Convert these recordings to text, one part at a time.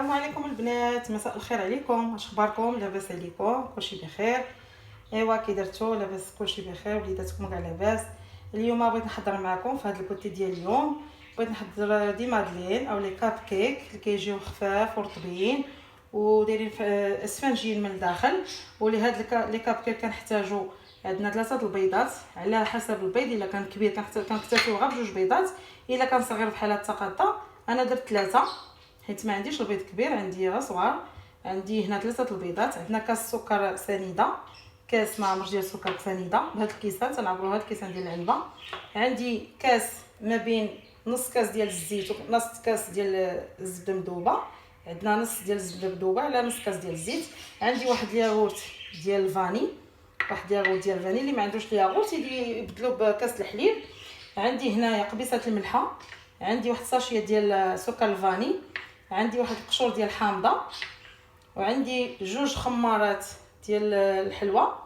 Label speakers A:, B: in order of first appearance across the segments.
A: السلام عليكم البنات، مساء الخير عليكم. اش اخباركم؟ لاباس عليكم؟ كلشي بخير؟ ايوا كي درتو؟ لاباس كلشي بخير؟ وليداتكم كاع لاباس؟ اليوم بغيت نحضر معكم في هذا الكوتي ديال اليوم. بغيت نحضر دي مادلين او لي كاب كيك اللي كيجيو خفاف ورطبين ودايرين اسفنجيين من الداخل. ولهاد لي كاب كيك كنحتاجو عندنا 3 البيضات على حسب البيض. الا كان كبير كنكتفيو غير بجوج بيضات، الا كان صغير بحال هاد التقاطه انا درت 3 حيت ما عنديش البيض كبير، عندي غير صغار. عندي هنا 3 البيضات. عندنا كاس سكر سنيده، كاس معمر ديال السكر سنيده بهاد الكيسان تنعبروا هاد الكيسان ديال العلبه. عندي كاس ما بين نص كاس ديال الزيت ونص كاس ديال الزبده مذوبه. عندنا نص ديال الزبده مذوبه على نص كاس ديال الزيت. عندي واحد الياغورت ديال الفاني، واحد الياغورت ديال الفاني. اللي ما عندوش الياغورت يبدلو بكاس الحليب. عندي هنايا قبيصه الملحه. عندي واحد الساشيه ديال سكر الفاني. عندي واحد القشور ديال الحامضه. وعندي جوج خمارات ديال الحلوى.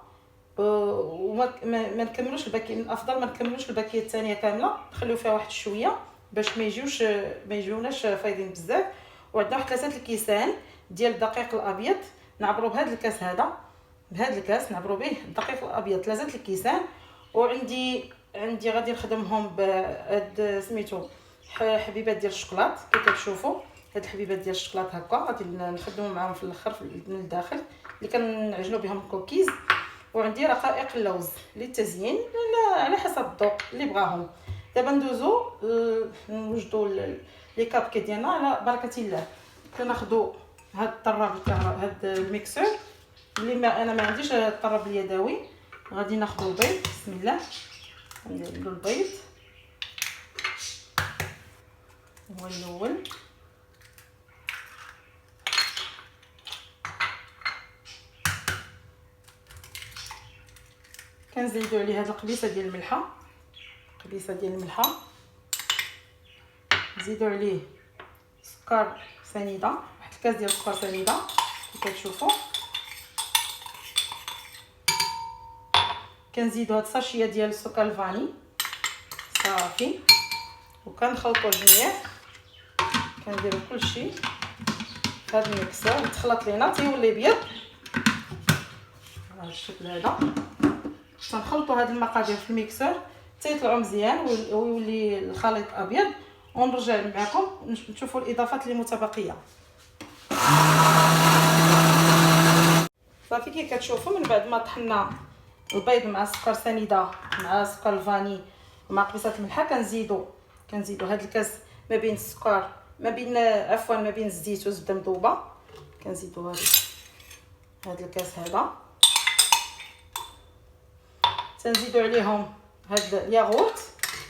A: وما نكملوش الباكيه، من الافضل ما نكملوش الباكيه الثانيه كامله، نخليو فيها واحد شويه باش ما يجيوناش فايدين بزاف. وعندنا واحد 3 الكيسان ديال الدقيق الابيض، نعبروا بهذا الكاس هذا، بهذا الكاس نعبروا به الدقيق الابيض 3 الكيسان. وعندي غادي نخدمهم بهاد سميتو حبيبات ديال الشوكولات. كي كتشوفوا هاد الحبيبات ديال الشوكولات هكا غادي نخدموا معاهم في الاخر من الداخل اللي كنعجنوا بهم الكوكيز. وعندي رقائق اللوز للتزيين على حسب الذوق اللي بغاهم. دابا ندوزو نوجدوا لي كاب كي ديالنا على بركه الله. كناخذوا هاد الطراب الكهرباء، هاد الميكسور اللي انا ما عنديش الطراب اليدوي. غادي ناخذوا البيض، بسم الله نديروا البيض هو الاول. كنزيدوا عليه هاد القبيصه ديال الملحه، نزيدوا عليه سكر سنيده، واحد الكاس ديال السكر سنيده كي كتشوفوا. كنزيدوا هاد الساشيه ديال السكر الفاني صافي، وكنخلطوا الجميع. كنديروا كلشي في هاد الميكسور يتخلط لينا تيولي ابيض بهذا الشكل هذا. تنخلطوا هاد المقادير في الميكسور تيطلعوا مزيان ويولي الخليط ابيض. ونرجع معكم نشوفوا الاضافات اللي متبقيه. صافي كي كتشوفوا من بعد ما طحنا البيض مع السكر سنيده مع سكر الفاني ومع قبيصه الملحه، كنزيدوا هاد الكاس ما بين السكر ما بين الزيت والزبده مذوبه. كنزيدوا هاد الكاس هذا. تنزيدوا عليهم هاد الياغورت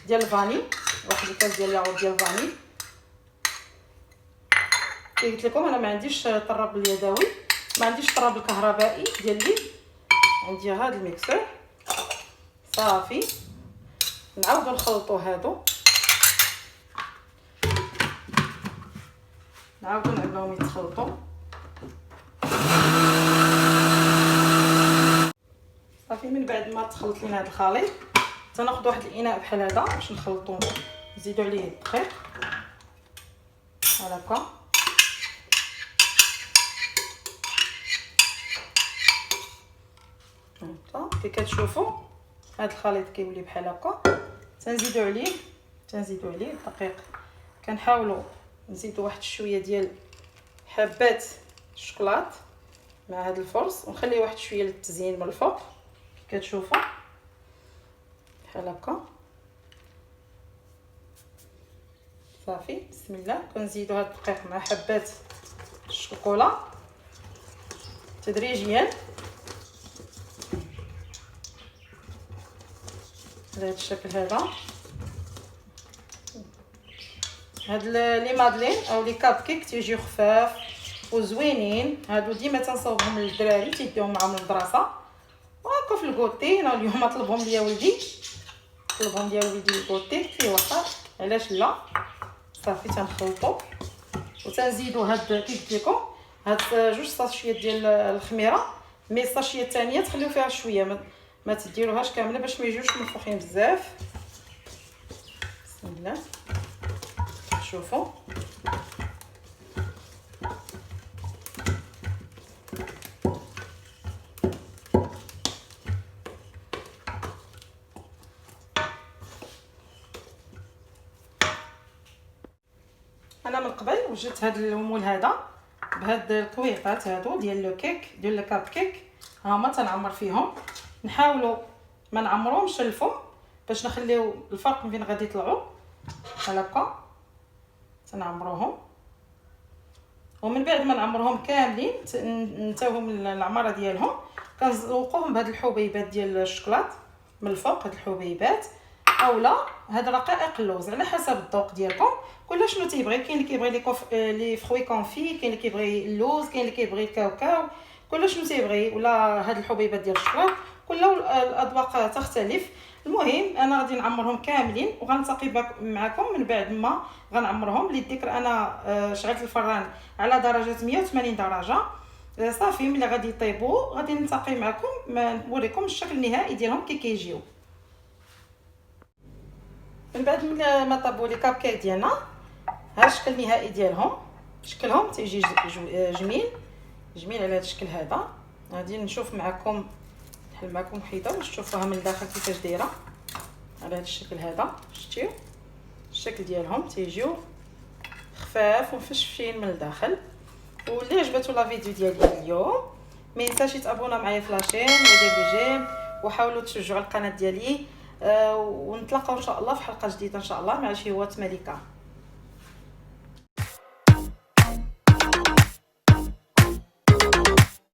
A: ديال الفاني، واحد الكاس ديال الياغورت ديال الفاني. كي قلت لكم انا ما عنديش الطراب اليدوي، ما عنديش الطراب الكهربائي ديالي، عندي هاد الميكسور صافي. نعاودوا نخلطوا هادو، نعاودوا نعملوهم يتخلطوا صافي. من بعد ما تخلط لينا هاد الخليط تناخذ واحد الاناء بحال هذا باش نخلطوه. نزيدوا عليه الدقيق هكا كي كتشوفوا هاد الخليط كيولي بحال هكا. تنزيدوا عليه الدقيق. كنحاولوا نزيدوا واحد شويه ديال حبات الشوكولات مع هاد الفرص، ونخلي واحد شويه للتزيين من الفوق كي كتشوفوا بحال هكا صافي. بسم الله. كنزيدوا هاد الدقيق مع حبات الشوكولا تدريجيا بهذا الشكل هذا. هاد لي مادلين او لي كاب كيك تيجيو خفاف وزوينين. هادو ديما تنصاوبهم للدراري تيديوهم معاهم للمدرسه وهكا في الكوتي. انا اليوم طلبهم ليا ولدي الكوتي فيه واخا، علاش لا. صافي تنخلطوا وتنزيدوا هاد كي قلت لكم هاد جوج ساشيات ديال الخميره. مي الساشيه الثانيه تخليو فيها شويه، ما تديروهاش كامله باش ما يجيوش منفوخين بزاف. بسم الله. شوفوا انا من قبل وجدت هذا المول هذا بهاد الكويطات هادو ديال لو كيك ديال الكاب كيك، ها هما تنعمر فيهم. نحاولوا ما نعمروهمش الفم باش نخليو الفرق من فين غادي يطلعوا بحال هكا. تنعمروهم ومن بعد ما نعمرهم كاملين ننتهيهم العماره ديالهم، كنزوقوهم بهاد الحبيبات ديال الشوكولات من الفوق، هاد الحبيبات اولا هاد رقائق اللوز على حسب الذوق ديالكم. كل شنو تيبغي، كاين اللي كيبغي لي فروي كونفي، كاين اللي كيبغي اللوز، كاين اللي كيبغي الكاوكاو، كل شنو تيبغي، ولا هاد الحبيبات ديال الشوكولات، كل الاذواق تختلف. المهم انا غادي نعمرهم كاملين وغنلتقي معكم من بعد ما غنعمرهم. للذكر انا شعلت الفران على درجه 180 درجه صافي. ملي غادي يطيبوا غادي نلتقي معكم نوريكم الشكل النهائي ديالهم كي كيجيو. من بعد ما طابوا لي كاب كيك ديالنا، ها الشكل النهائي ديالهم. شكلهم تيجي جميل على هذا الشكل هذا. غادي نشوف معكم نحل معكم حيطه باش تشوفوها من الداخل كيفاش دايره على هذا الشكل هذا. شتيو الشكل ديالهم تيجيو خفاف ومفشفين من الداخل. واللي عجبتو لا فيديو ديالي اليوم ما ينساش تابونا معايا في لاشين ودير لي جيم وحاولوا تشجعوا القناه ديالي. ونتلاقاو ان شاء الله في حلقه جديده ان شاء الله مع شهوات ملكه.